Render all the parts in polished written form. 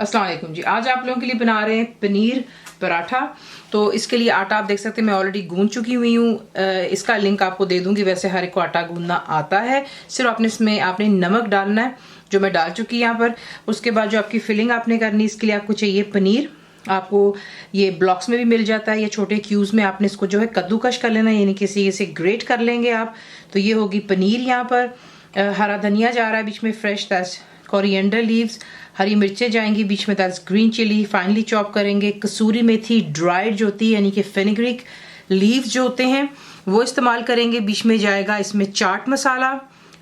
अस्सलाम वालेकुम जी। आज आप लोगों के लिए बना रहे हैं पनीर पराठा। तो इसके लिए आटा आप देख सकते हैं मैं ऑलरेडी गूंद चुकी हुई हूँ। इसका लिंक आपको दे दूंगी। वैसे हर एक को आटा गूंदना आता है, सिर्फ आपने नमक डालना है जो मैं डाल चुकी यहाँ पर। उसके बाद जो आपकी फिलिंग आपने करनी, इसके लिए आपको चाहिए पनीर। आपको ये ब्लॉक्स में भी मिल जाता है या छोटे क्यूब्स में। आपने इसको जो है कद्दूकश कर लेना, यानी किसी से ग्रेट कर लेंगे आप। तो ये होगी पनीर। यहाँ पर हरा धनिया जा रहा है बीच में फ्रेश, कोरिएंडर लीव्स, हरी मिर्चें जाएंगी बीच में, that's green chilli finely chop करेंगे। कसूरी मेथी ड्राइड जो होती है यानी कि फेनिग्रिक लीव्स जो होते हैं वो इस्तेमाल करेंगे। बीच में जाएगा इसमें चाट मसाला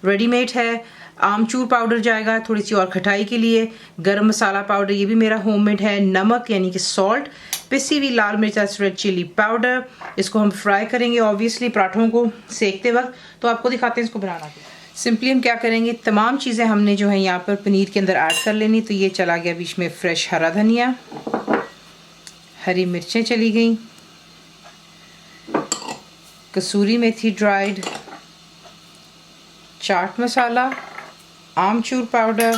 रेडीमेड है, आमचूर पाउडर जाएगा थोड़ी सी और खटाई के लिए, गरम मसाला पाउडर ये भी मेरा होममेड है, नमक यानी कि सॉल्ट, पिसी हुई लाल मिर्च रेड चिली पाउडर। इसको हम फ्राई करेंगे ऑब्वियसली पराठों को सेकते वक्त। तो आपको दिखाते हैं इसको बनाना। सिंपली हम क्या करेंगे, तमाम चीज़ें हमने जो है यहाँ पर पनीर के अंदर ऐड कर लेनी। तो ये चला गया बीच में फ्रेश हरा धनिया, हरी मिर्चें चली गई, कसूरी मेथी ड्राइड, चाट मसाला, आमचूर पाउडर,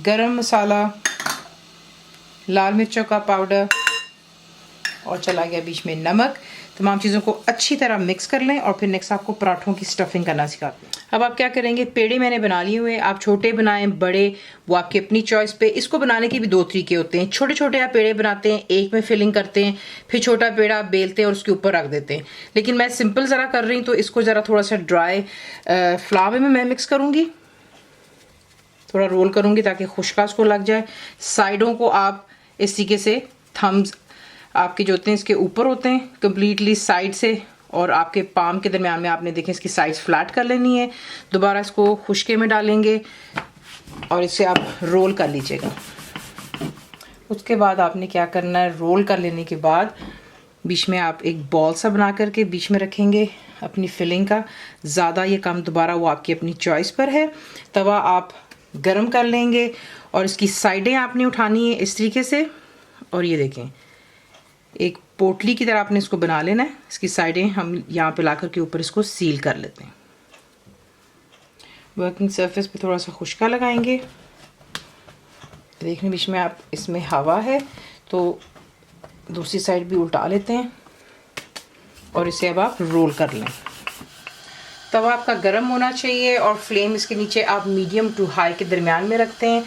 गरम मसाला, लाल मिर्चों का पाउडर और चला गया बीच में नमक। तमाम चीज़ों को अच्छी तरह मिक्स कर लें और फिर नेक्स्ट आपको पराठों की स्टफिंग करना सिखाते हैं। अब आप क्या करेंगे, पेड़े मैंने बना लिए हुए, आप छोटे बनाएं बड़े वो आपकी अपनी चॉइस पे। इसको बनाने के भी दो तरीके होते हैं। छोटे छोटे आप पेड़े बनाते हैं, एक में फिलिंग करते हैं, फिर छोटा पेड़ा आप बेलते हैं और उसके ऊपर रख देते हैं। लेकिन मैं सिंपल ज़रा कर रही हूँ तो इसको ज़रा थोड़ा सा ड्राई फ्लावर में मैं मिक्स करूँगी, थोड़ा रोल करूँगी ताकि खुशका उसको लग जाए। साइडों को आप इस तरीके से थम्स आपके जो होते हैं इसके ऊपर होते हैं कम्प्लीटली साइड से, और आपके पाम के दरमियान में आपने देखें इसकी साइज फ्लैट कर लेनी है। दोबारा इसको खुशके में डालेंगे और इसे आप रोल कर लीजिएगा। उसके बाद आपने क्या करना है, रोल कर लेने के बाद बीच में आप एक बॉल सा बना करके बीच में रखेंगे अपनी फिलिंग का। ज़्यादा ये कम दोबारा वो आपकी अपनी चॉइस पर है। तवा आप गरम कर लेंगे और इसकी साइडें आपने उठानी है इस तरीके से, और ये देखें एक पोटली की तरह आपने इसको बना लेना है। इसकी साइडें हम यहाँ पे लाकर के ऊपर इसको सील कर लेते हैं। वर्किंग सरफेस पे थोड़ा सा खुशका लगाएंगे। देखने बीच में आप इसमें हवा है तो दूसरी साइड भी उल्टा लेते हैं और इसे अब आप रोल कर लें। तवा आपका गर्म होना चाहिए और फ्लेम इसके नीचे आप मीडियम टू हाई के दरमियान में रखते हैं।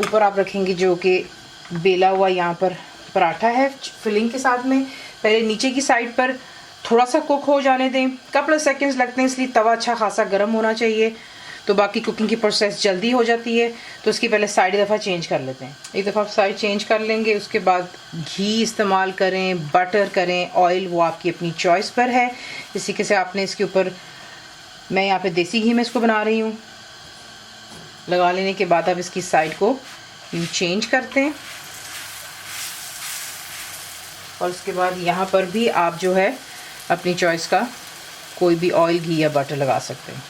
ऊपर आप रखेंगे जो कि बेला हुआ यहाँ पर पराठा है फिलिंग के साथ में। पहले नीचे की साइड पर थोड़ा सा कुक हो जाने दें, कपल सेकंड्स लगते हैं, इसलिए तवा अच्छा खासा गर्म होना चाहिए तो बाकी कुकिंग की प्रोसेस जल्दी हो जाती है। तो इसकी पहले साइड दफ़ा चेंज कर लेते हैं। एक दफ़ा साइड चेंज कर लेंगे, उसके बाद घी इस्तेमाल करें, बटर करें, ऑयल वो आपकी अपनी चॉइस पर है। इस तरीके से आपने इसके ऊपर, मैं यहाँ पे देसी घी में इसको बना रही हूँ, लगा लेने के बाद अब इसकी साइड को यूँ चेंज करते हैं और उसके बाद यहाँ पर भी आप जो है अपनी चॉइस का कोई भी ऑयल घी या बटर लगा सकते हैं।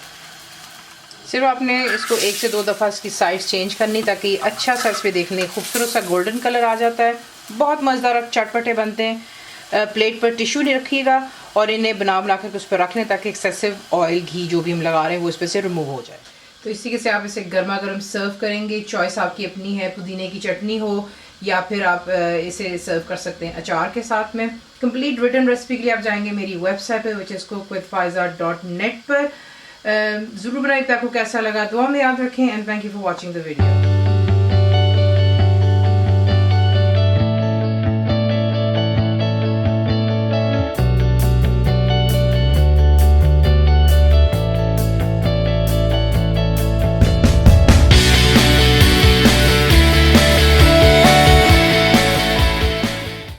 सिर्फ आपने इसको 1 से 2 दफ़ा इसकी साइड्स चेंज करनी ताकि अच्छा सा इस पर देखने खूबसूरत सा गोल्डन कलर आ जाता है। बहुत मज़ेदार चटपटे बनते हैं। प्लेट पर टिश्यू नहीं रखिएगा और इन्हें बना कर उस पर रख लें ताकि एक्सेसिव ऑयल घी जो भी हम लगा रहे हैं वो इस पर से रिमूव हो जाए। तो इसी के से आप इसे गर्मा गर्म सर्व करेंगे। चॉइस आपकी अपनी है, पुदीने की चटनी हो या फिर आप इसे सर्व कर सकते हैं अचार के साथ में। कंप्लीट रिटन रेसिपी के लिए आप जाएंगे मेरी वेबसाइट पे which is cookwithfaiza.net पर। ज़रूर बनाइए। आपको कैसा लगा दुआ में याद रखें and thank you for watching the video.